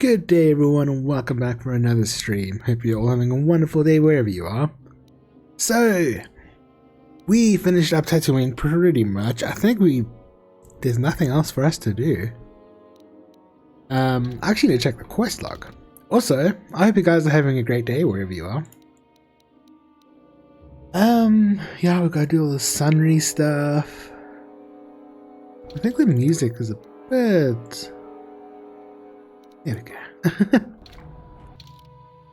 Good day everyone and welcome back for another stream. Hope you're all having a wonderful day wherever you are. So, we finished up Tatooine pretty much. I think there's nothing else for us to do. I actually need to check the quest log. Also, I hope you guys are having a great day wherever you are. Yeah, we gotta do all the sunry stuff. I think the music is a bit... There we go.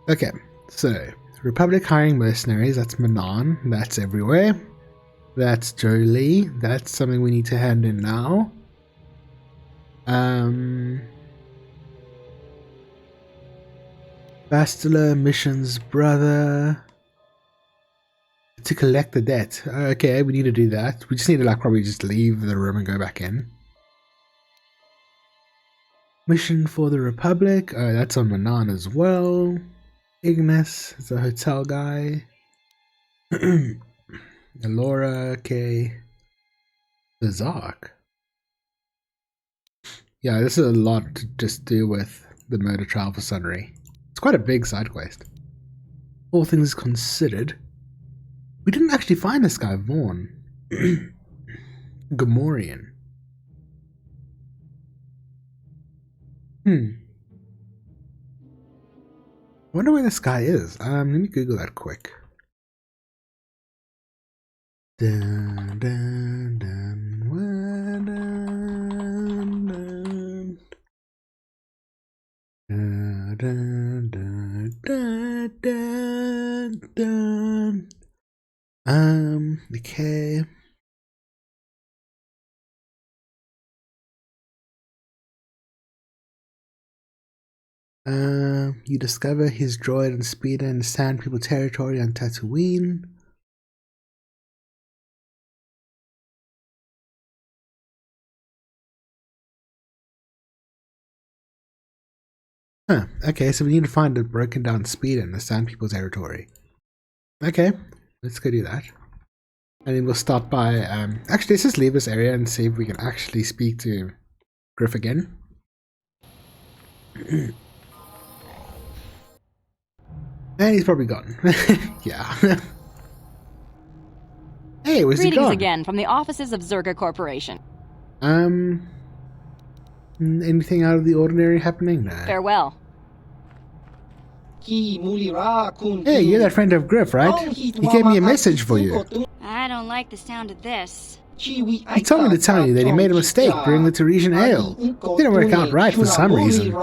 Okay, so Republic hiring mercenaries, that's Manan, that's everywhere. That's Jolie, that's something we need to hand in now. Bastila missions brother. To collect the debt. Okay, we need to do that. We just need to like probably just leave the room and go back in. Mission for the Republic. Oh, that's on Manan as well. Ignis is a hotel guy. Elora, okay. The Zark. Yeah, this is a lot to just do with the murder trial for Sunry. It's quite a big side quest. All things considered. We didn't actually find this guy, Vaughn. Gamorrean. Wonder where this guy is. Let me Google that quick. Dun, dun, dun, dun, dun, dun, dun, dun, dun, dun. Okay. You discover his droid and speeder in Sand People territory on Tatooine. Huh, okay, so we need to find a broken down speeder in the Sand People territory. Okay, let's go do that. And then we'll stop by, actually let's just leave this area and see if we can actually speak to Griff again. And he's probably gone. Yeah. Hey, where's he gone? Greetings again from the offices of Zerga Corporation. Anything out of the ordinary happening? Nah. Farewell. Hey, you're that friend of Griff, right? He gave me a message for you. I don't like the sound of this. He told me to tell you that he made a mistake brewing the Teresian ale. Didn't work out right for some reason.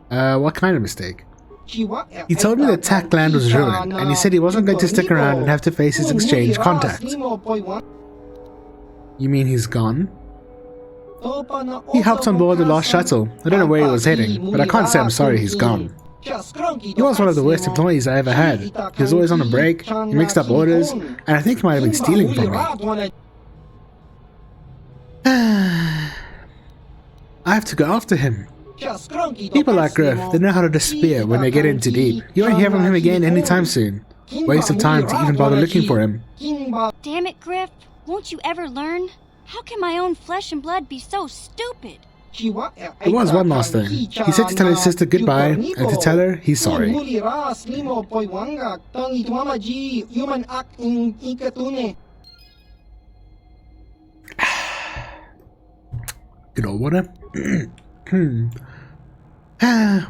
What kind of mistake? He told me that Tackland was ruined, and he said he wasn't going to stick around and have to face his exchange contact. You mean he's gone? He hopped on board the last shuttle. I don't know where he was heading, but I can't say I'm sorry he's gone. He was one of the worst employees I ever had. He was always on a break, he mixed up orders, and I think he might have been stealing from me. I have to go after him. People like Griff, they know how to despair when they get in too deep. You won't hear from him again anytime soon. Waste of time to even bother looking for him. Damn it, Griff. Won't you ever learn? How can my own flesh and blood be so stupid? There was one last thing. He said to tell his sister goodbye, and to tell her he's sorry. Good old water.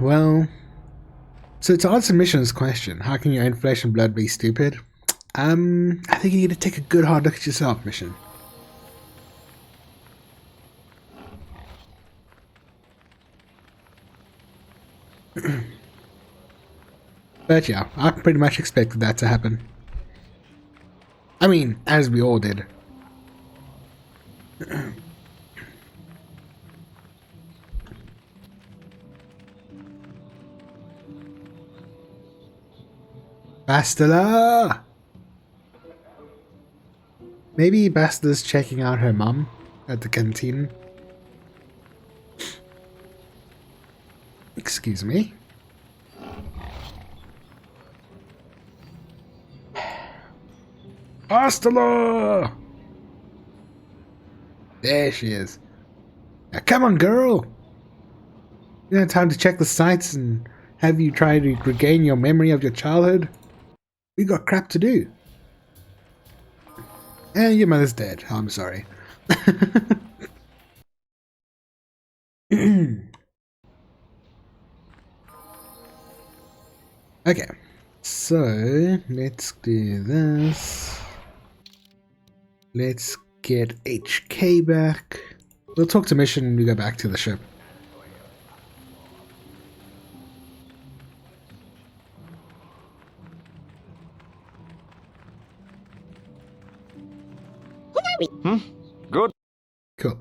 Well, so to answer Mission's question, how can your own flesh and blood be stupid? I think you need to take a good hard look at yourself, Mission. But yeah, I pretty much expected that to happen. I mean, as we all did. Bastila! Maybe Bastila's checking out her mum at the canteen. Excuse me. Bastila! There she is. Now come on, girl! You know, time to check the sites and have you try to regain your memory of your childhood? We got crap to do. And your mother's dead. I'm sorry. Okay, so let's do this. Let's get HK back. We'll talk to Mission and we go back to the ship. Good. Cool.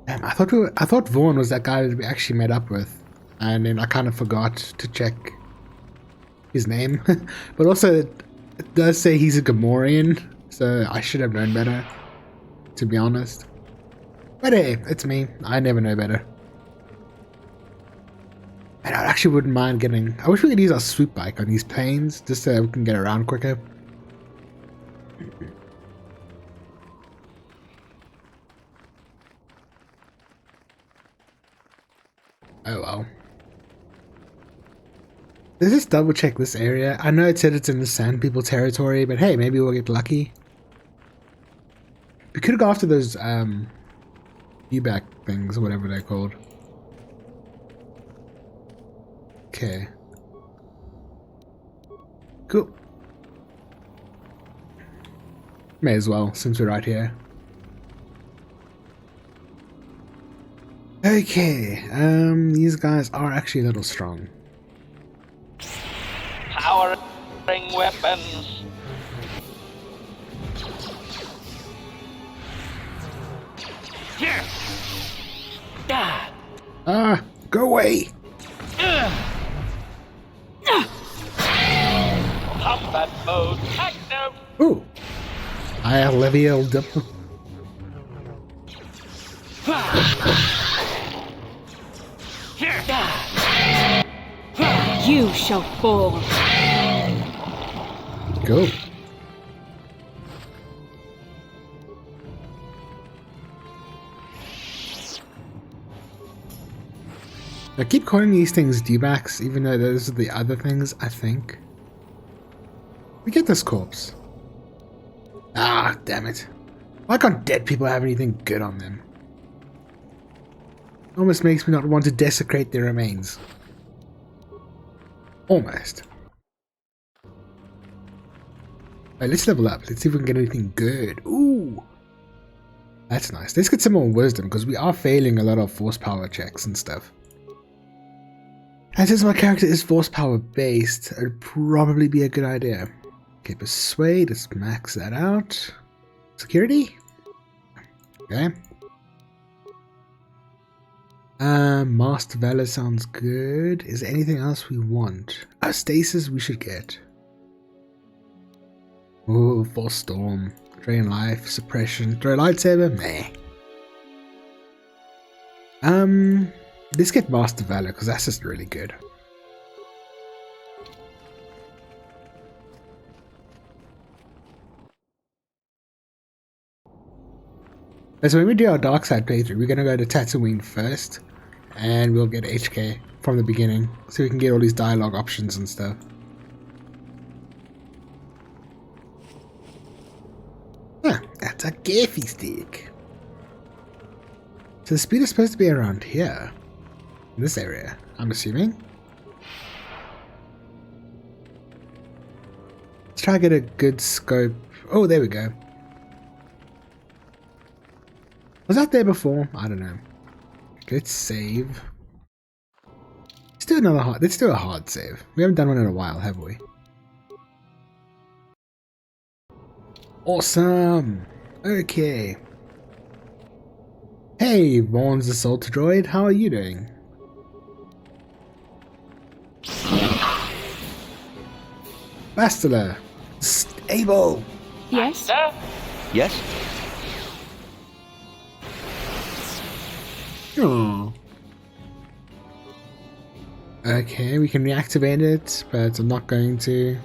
Damn, I thought Vaughn was that guy that we actually met up with, and then I kind of forgot to check his name. But also, it does say he's a Gamorrean, so I should have known better, to be honest. But hey, it's me. I never know better. And I actually wouldn't mind getting... I wish we could use our swoop bike on these planes, just so we can get around quicker. Oh well. Let's just double check this area. I know it said it's in the Sand People territory, but hey, maybe we'll get lucky. We could go after those U-back things or whatever they're called. Okay. Cool. May as well, since we're right here. Okay, these guys are actually a little strong. Powering weapons. Here. Ah, go away! Combat mode active. Ooh, I leveled up. You shall fall. Go. I keep calling these things D-backs, even though those are the other things, I think. We get this corpse. Ah, damn it. Why can't dead people have anything good on them? Almost makes me not want to desecrate their remains. Almost. Alright, let's level up. Let's see if we can get anything good. Ooh! That's nice. Let's get some more wisdom, because we are failing a lot of force power checks and stuff. And since my character is force power based, it would probably be a good idea. Okay, persuade, let's max that out. Security? Okay. Master Valor sounds good. Is there anything else we want? Stasis we should get. Ooh, Force Storm. Drain Life, Suppression. Throw a Lightsaber? Meh. Let's get Master Valor, because that's just really good. So when we do our dark side playthrough, we're going to go to Tatooine first, and we'll get HK from the beginning, so we can get all these dialogue options and stuff. Ah, that's a Gaffi stick. So the speed is supposed to be around here, in this area, I'm assuming. Let's try to get a good scope. Oh, there we go. Was that there before? I don't know. Let's save. Let's do another hard. Let's do a hard save. We haven't done one in a while, have we? Awesome. Okay. Hey, Vaughn's assault droid. How are you doing? Bastila. Stable. Yes? Yes? Oh. Okay, we can reactivate it, but I'm not going to.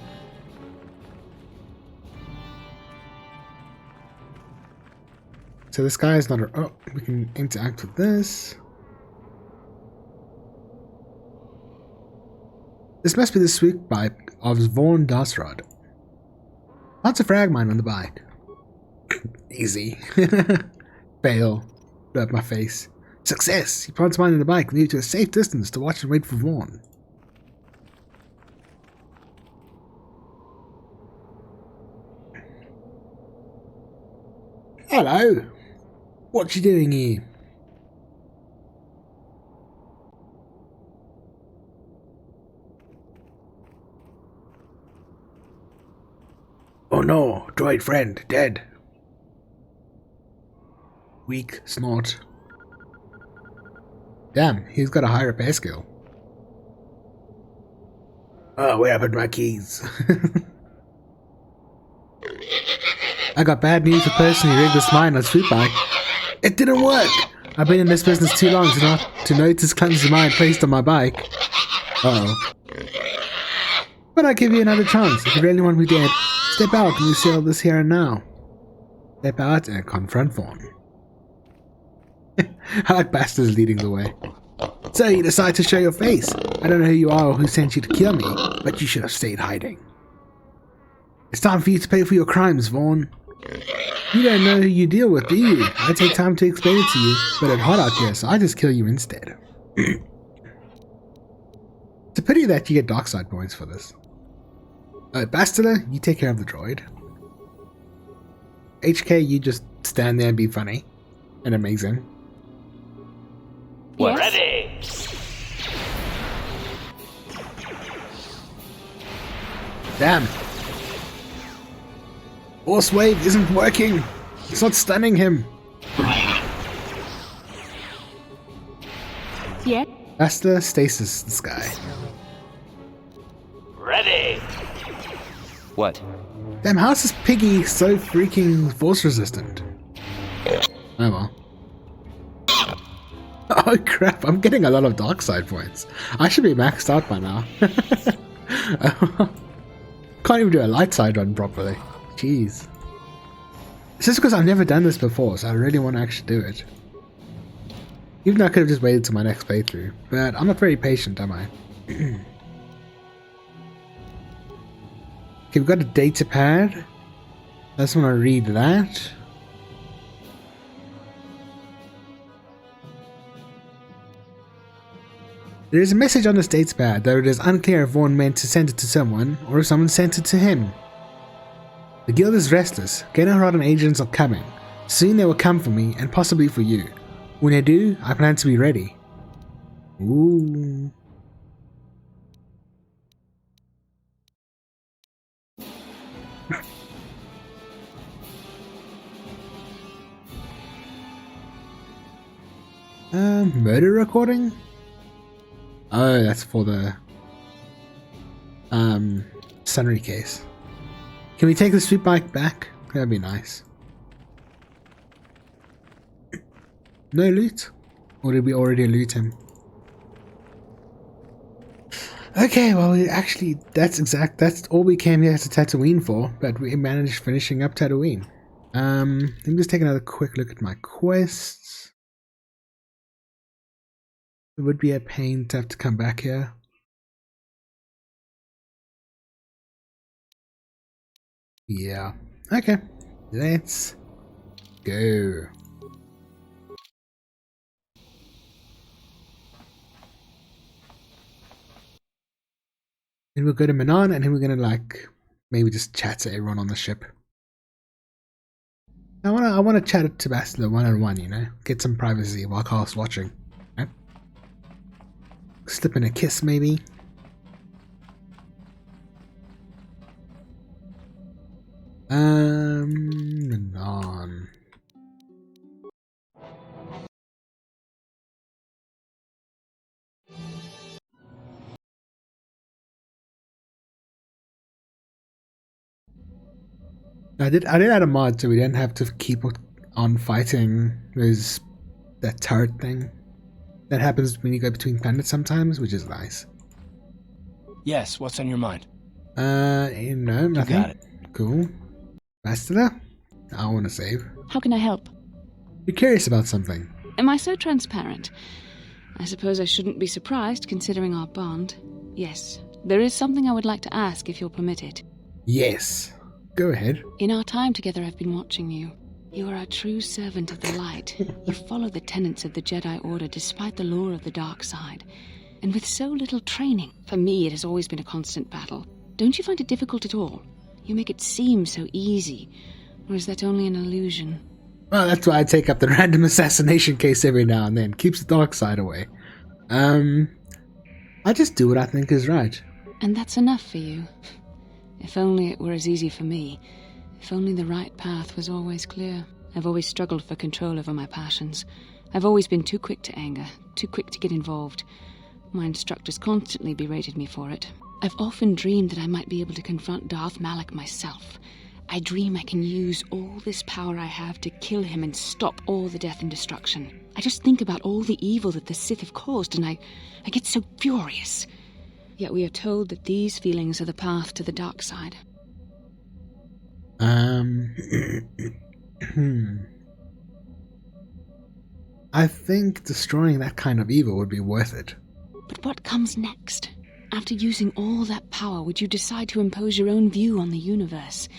So this guy is not a... Oh, we can interact with this. This must be the sweep bike of Vaughn Dasrod. Lots of frag mine on the bike. Easy. Fail. Blew up my face. Success! He plants mine in the bike, moved to a safe distance to watch and wait for Vaughn. Hello! What you doing here? Oh no, droid friend, dead. Weak snort. Damn, he's got a high repair skill. Oh, where happened my keys? I got bad news for the person who rigged this mine on Sweet Bike. It didn't work! I've been in this business too long to notice clumsy mine placed on my bike. Uh-oh. But I'll give you another chance. If you really want me dead, step out and you settle this here and now. Step out and confront Vaughn. I like bastards leading the way. So you decide to show your face. I don't know who you are or who sent you to kill me, but you should have stayed hiding. It's time for you to pay for your crimes, Vaughn. You don't know who you deal with, do you? I take time to explain it to you, but it's hot out here, so I just kill you instead. It's a pity that you get dark side points for this. Bastila, you take care of the droid. HK, you just stand there and be funny and amazing. We're Yes. ready. Damn. Force wave isn't working. It's not stunning him. Yeah. Bastila, stasis this guy. Ready. What? Damn, how's this piggy so freaking force resistant? Oh well. Oh crap, I'm getting a lot of dark side points. I should be maxed out by now. Can't even do a light side run properly. Jeez. It's just because I've never done this before, so I really want to actually do it. Even though I could have just waited till my next playthrough. But I'm not very patient, am I? Okay, we've got a data pad. I just want to read that. There is a message on this data pad, though it is unclear if Vaughn meant to send it to someone, or if someone sent it to him. The guild is restless. Genarod and agents are coming. Soon they will come for me, and possibly for you. When they do, I plan to be ready. Ooh. Murder recording? Oh, that's for the Sunry case. Can we take the sweet bike back? That'd be nice. No loot? Or did we already loot him? Okay, well that's all we came here to Tatooine for, but we managed finishing up Tatooine. Let me just take another quick look at my quests. It would be a pain to have to come back here. Yeah. Okay. Let's go. Then we'll go to Manan, and then we're gonna maybe just chat to everyone on the ship. I wanna chat to Bastila one-on-one, you know? Get some privacy while Carl's watching. Okay? Slip in a kiss, maybe. Manan. I did add a mod so we didn't have to keep on fighting that turret thing that happens when you go between planets sometimes, which is nice. Yes, what's on your mind? No, nothing. got it. Cool. Bastila? I want to save. How can I help? You're curious about something. Am I so transparent? I suppose I shouldn't be surprised, considering our bond. Yes, There is something I would like to ask, if you'll permit it. Yes. Go ahead. In our time together, I've been watching you. You are a true servant of the light. You follow the tenets of the Jedi Order despite the lure of the dark side. And with so little training, for me it has always been a constant battle. Don't you find it difficult at all? You make it seem so easy. Or is that only an illusion? Well, that's why I take up the random assassination case every now and then. Keeps the dark side away. I just do what I think is right. And that's enough for you. If only it were as easy for me. If only the right path was always clear. I've always struggled for control over my passions. I've always been too quick to anger, too quick to get involved. My instructors constantly berated me for it. I've often dreamed that I might be able to confront Darth Malak myself. I dream I can use all this power I have to kill him and stop all the death and destruction. I just think about all the evil that the Sith have caused and I get so furious. Yet we are told that these feelings are the path to the dark side. I think destroying that kind of evil would be worth it. But what comes next? After using all that power, would you decide to impose your own view on the universe?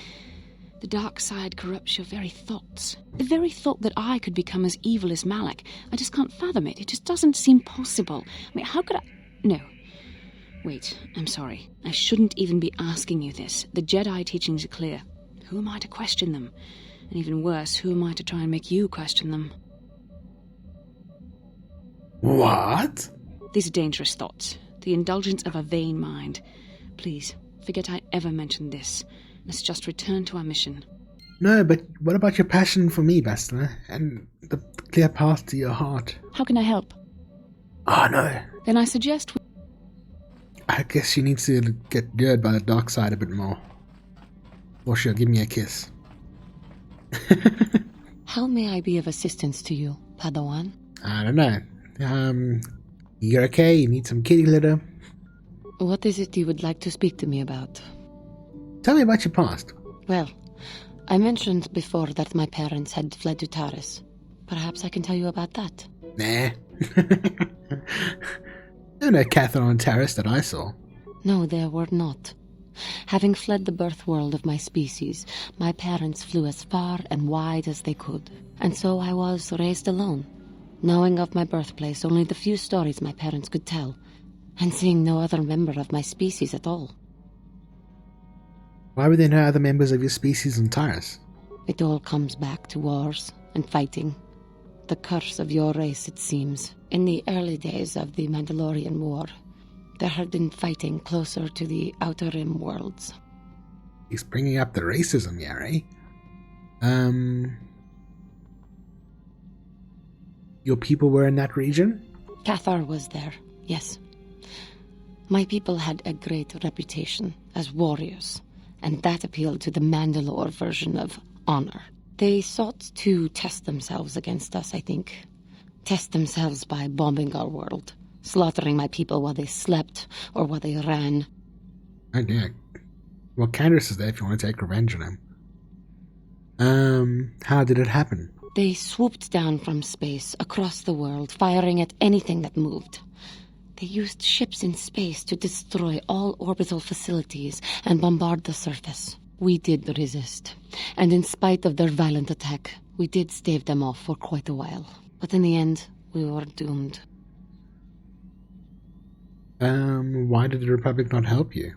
The dark side corrupts your very thoughts. The very thought that I could become as evil as Malak, I just can't fathom it. It just doesn't seem possible. I mean, how could I... No. Wait, I'm sorry. I shouldn't even be asking you this. The Jedi teachings are clear. Who am I to question them? And even worse, who am I to try and make you question them? What? These are dangerous thoughts. The indulgence of a vain mind. Please, forget I ever mentioned this. Let's just return to our mission. No, but what about your passion for me, Bastila? And the clear path to your heart? How can I help? Oh, no. Then I suggest I guess she needs to get lured by the dark side a bit more. Or she'll give me a kiss. How may I be of assistance to you, Padawan? I don't know. You're okay? You need some kitty litter? What is it you would like to speak to me about? Tell me about your past. Well, I mentioned before that my parents had fled to Taris. Perhaps I can tell you about that. Nah. There were no Catherine on Taris that I saw. No, there were not. Having fled the birth world of my species, my parents flew as far and wide as they could. And so I was raised alone, knowing of my birthplace only the few stories my parents could tell, and seeing no other member of my species at all. Why were there no other members of your species on Taris? It all comes back to wars and fighting. The curse of your race, it seems. In the early days of the Mandalorian War, there had been fighting closer to the Outer Rim worlds. He's bringing up the racism here, eh? Your people were in that region? Cathar was there, yes. My people had a great reputation as warriors, and that appealed to the Mandalore version of honor. They sought to test themselves against us, I think. Test themselves by bombing our world, slaughtering my people while they slept or while they ran. Oh dear. Well, Candace is there if you want to take revenge on him. How did it happen? They swooped down from space, across the world, firing at anything that moved. They used ships in space to destroy all orbital facilities and bombard the surface. We did resist, and in spite of their violent attack, we did stave them off for quite a while. But in the end, we were doomed. Why did the Republic not help you?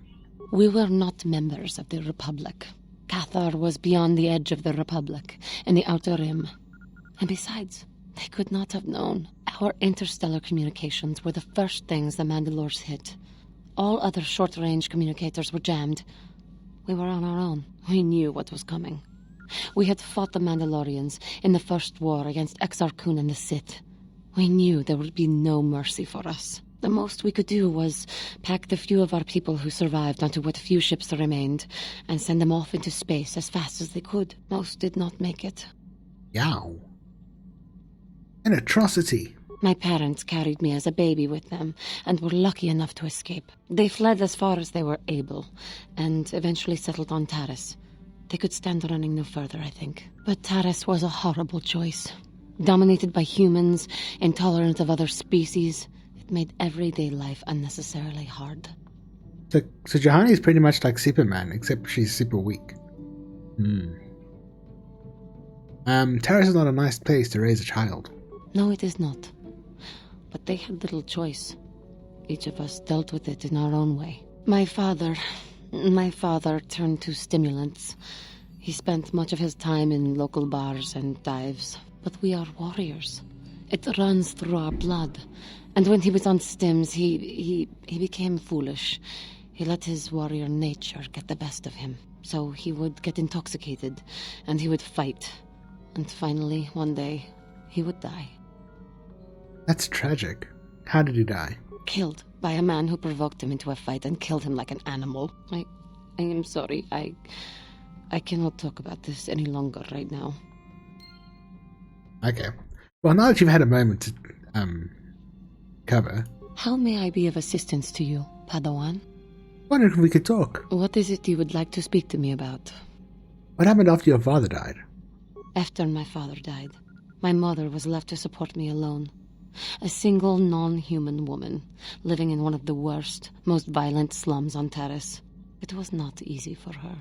We were not members of the Republic. Cathar was beyond the edge of the Republic, in the Outer Rim. And besides, they could not have known. Our interstellar communications were the first things the Mandalores hit. All other short-range communicators were jammed. We were on our own. We knew what was coming. We had fought the Mandalorians in the first war against Exar Kun and the Sith. We knew there would be no mercy for us. The most we could do was pack the few of our people who survived onto what few ships remained and send them off into space as fast as they could. Most did not make it. Yow. An atrocity. My parents carried me as a baby with them and were lucky enough to escape. They fled as far as they were able and eventually settled on Taris. They could stand running no further, I think. But Taris was a horrible choice. Dominated by humans, intolerant of other species, it made everyday life unnecessarily hard. So Johanna is pretty much like Superman, except she's super weak. Terrace is not a nice place to raise a child. No, it is not. But they had little choice. Each of us dealt with it in our own way. My father turned to stimulants. He spent much of his time in local bars and dives. But we are warriors. It runs through our blood. And when he was on stims, he became foolish. He let his warrior nature get the best of him. So he would get intoxicated, and he would fight. And finally, one day, he would die. That's tragic. How did he die? Killed by a man who provoked him into a fight and killed him like an animal. I am sorry. I cannot talk about this any longer right now. Okay. Well, now that you've had a moment to cover, How may I be of assistance to you, Padawan? wondering if we could talk. What is it you would like to speak to me about? What happened after your father died? After my father died, my mother was left to support me alone. A single non-human woman, living in one of the worst, most violent slums on Terrace. It was not easy for her.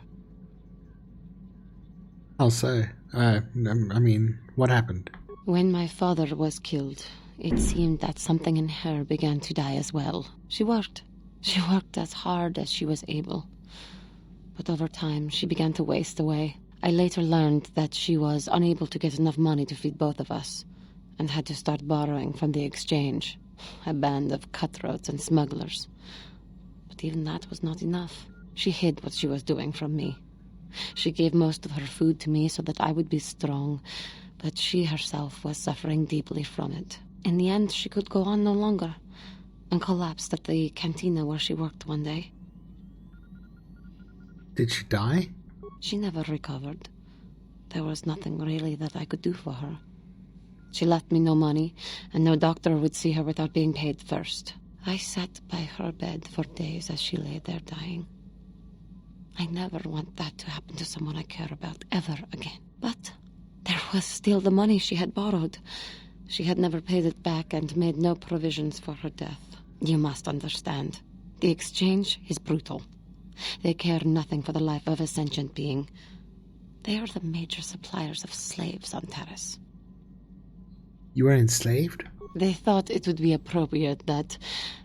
I'll say. I mean, what happened? When my father was killed, it seemed that something in her began to die as well. She worked. She worked as hard as she was able. But over time, she began to waste away. I later learned that she was unable to get enough money to feed both of us, and had to start borrowing from the exchange, a band of cutthroats and smugglers. But even that was not enough. She hid what she was doing from me. She gave most of her food to me so that I would be strong, but she herself was suffering deeply from it. In the end, she could go on no longer, and collapsed at the cantina where she worked one day. Did she die? She never recovered. There was nothing really that I could do for her. She left me no money, and no doctor would see her without being paid first. I sat by her bed for days as she lay there dying. I never want that to happen to someone I care about ever again. But there was still the money she had borrowed. She had never paid it back and made no provisions for her death. You must understand. The exchange is brutal. They care nothing for the life of a sentient being. They are the major suppliers of slaves on Terrace. You were enslaved? They thought it would be appropriate that,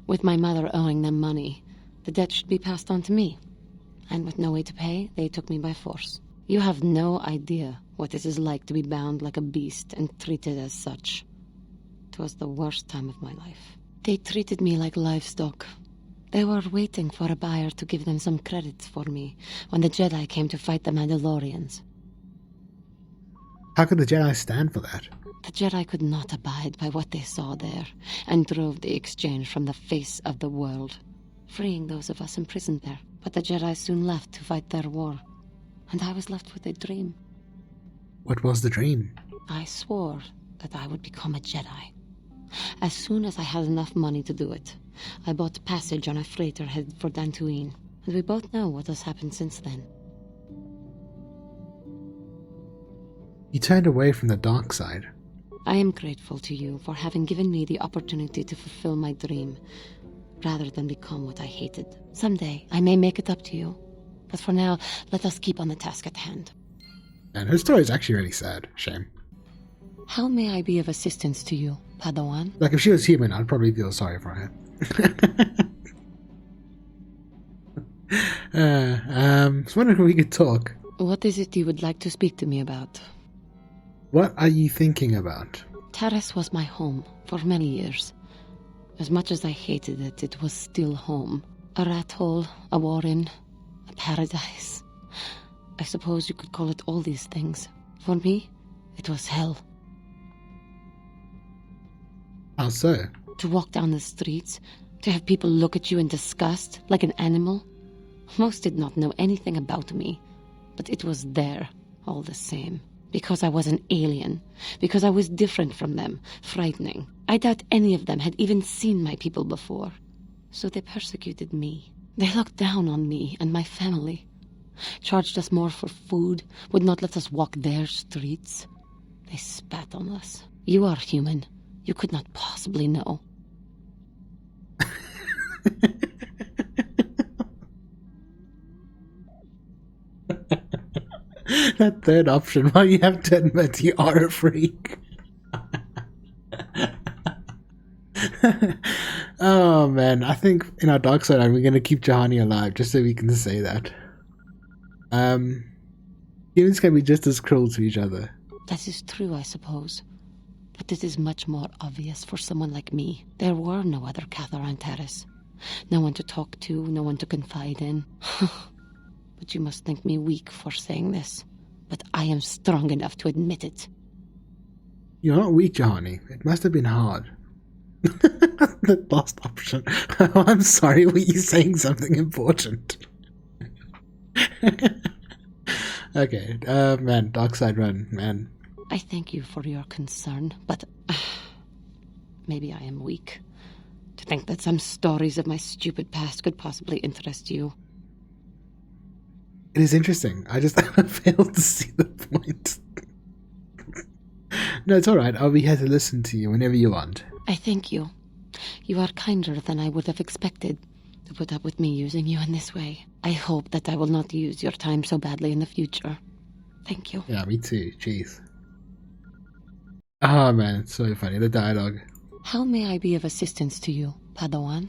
with my mother owing them money, the debt should be passed on to me. And with no way to pay, they took me by force. You have no idea what it is like to be bound like a beast and treated as such. It was the worst time of my life. They treated me like livestock. They were waiting for a buyer to give them some credits for me when the Jedi came to fight the Mandalorians. How could the Jedi stand for that? The Jedi could not abide by what they saw there, and drove the exchange from the face of the world, freeing those of us imprisoned there. But the Jedi soon left to fight their war, and I was left with a dream. What was the dream? I swore that I would become a Jedi. As soon as I had enough money to do it, I bought passage on a freighter headed for Dantooine, and we both know what has happened since then. You turned away from the dark side. I am grateful to you for having given me the opportunity to fulfill my dream, rather than become what I hated. Someday, I may make it up to you, but for now, let us keep on the task at hand. And her story is actually really sad. Shame. How may I be of assistance to you, Padawan? Like, if she was human, I'd probably feel sorry for her. I was wondering if we could talk. What is it you would like to speak to me about? What are you thinking about? Terrace was my home for many years. As much as I hated it, it was still home. A rat hole, a warren, a paradise. I suppose you could call it all these things. For me, it was hell. How so? To walk down the streets, to have people look at you in disgust, like an animal. Most did not know anything about me, but it was there, all the same. Because I was an alien, because I was different from them, frightening. I doubt any of them had even seen my people before. So they persecuted me. They looked down on me and my family. Charged us more for food, would not let us walk their streets. They spat on us. You are human. You could not possibly know. That third option, well, you have to admit you are a freak. Oh man, I think in our dark side we're gonna keep Jahani alive just so we can say that. Humans can be just as cruel to each other. That is true, I suppose. But it is much more obvious for someone like me. There were no other Cathar on Terrace. No one to talk to, no one to confide in. But you must think me weak for saying this. But I am strong enough to admit it. You're not weak, Jahani. It must have been hard. The last option. Oh, I'm sorry, were you saying something important? Okay, man, dark side run, man. I thank you for your concern, but maybe I am weak. To think that some stories of my stupid past could possibly interest you. It is interesting. I just failed to see the point. No, it's alright. I'll be here to listen to you whenever you want. I thank you. You are kinder than I would have expected to put up with me using you in this way. I hope that I will not use your time so badly in the future. Thank you. Yeah, me too. Jeez. Oh man, it's so funny. The dialogue. How may I be of assistance to you, Padawan?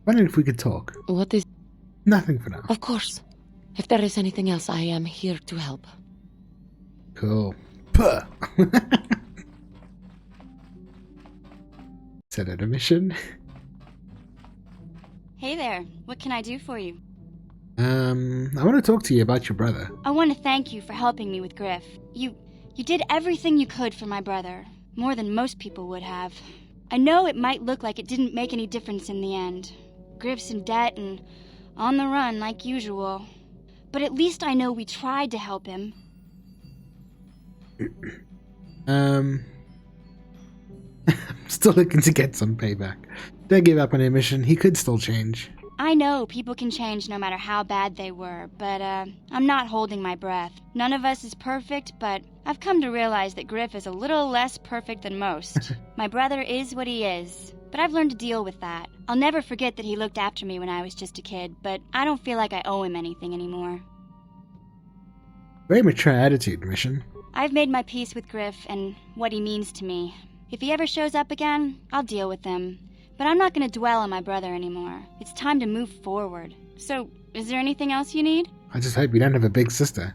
Wondering if we could talk. What is... Nothing for now. Of course. If there is anything else, I am here to help. Cool. Puh. Is that a mission? Hey there, what can I do for you? I want to talk to you about your brother. I want to thank you for helping me with Griff. You did everything you could for my brother, more than most people would have. I know it might look like it didn't make any difference in the end. Griff's in debt and on the run like usual. But at least I know we tried to help him. I'm still looking to get some payback. Don't give up on your mission. He could still change. I know people can change no matter how bad they were, but I'm not holding my breath. None of us is perfect, but I've come to realize that Griff is a little less perfect than most. My brother is what he is, but I've learned to deal with that. I'll never forget that he looked after me when I was just a kid, but I don't feel like I owe him anything anymore. Very mature attitude, Mission. I've made my peace with Griff and what he means to me. If he ever shows up again, I'll deal with him. But I'm not going to dwell on my brother anymore. It's time to move forward. So, is there anything else you need? I just hope you don't have a big sister.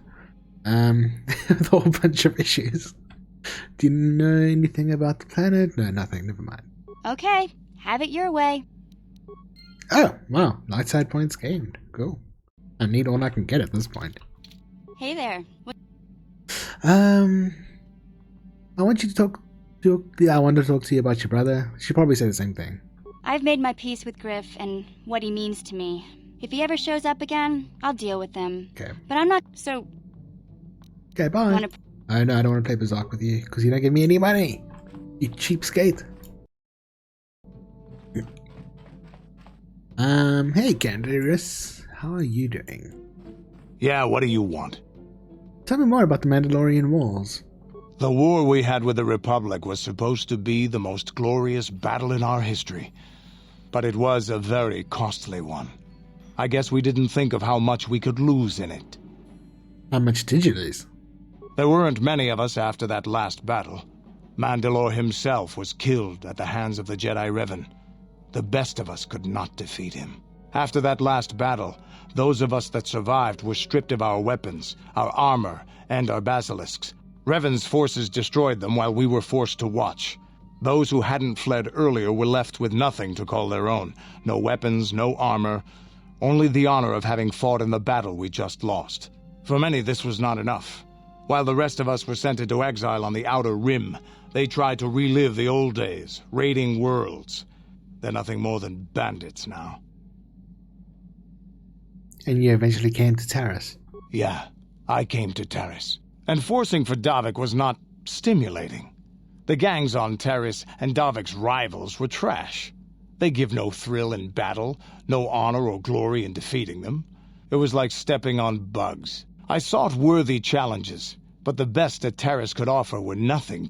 With a whole bunch of issues. Do you know anything about the planet? No, nothing. Never mind. Okay, have it your way. Oh, wow. Light side points gained. Cool. I need all I can get at this point. Hey there. I want you to talk I want to talk to you about your brother. She probably said the same thing. I've made my peace with Griff and what he means to me. If he ever shows up again, I'll deal with him. Okay. But I'm not, so... Okay, bye. I know I don't want to play Berserk with you, because you don't give me any money. You cheapskate. Hey, Candaris. How are you doing? Yeah, what do you want? Tell me more about the Mandalorian Wars. The war we had with the Republic was supposed to be the most glorious battle in our history. But it was a very costly one. I guess we didn't think of how much we could lose in it. How much did you lose? There weren't many of us after that last battle. Mandalore himself was killed at the hands of the Jedi Revan. The best of us could not defeat him. After that last battle, those of us that survived were stripped of our weapons, our armor, and our basilisks. Revan's forces destroyed them while we were forced to watch. Those who hadn't fled earlier were left with nothing to call their own. No weapons, no armor, only the honor of having fought in the battle we just lost. For many, this was not enough. While the rest of us were sent into exile on the Outer Rim, they tried to relive the old days, raiding worlds. They're nothing more than bandits now. And you eventually came to Taris? Yeah, I came to Taris. And forcing for Davik was not stimulating. The gangs on Taris and Davik's rivals were trash. They give no thrill in battle, no honor or glory in defeating them. It was like stepping on bugs. I sought worthy challenges, but the best that Taris could offer were nothing to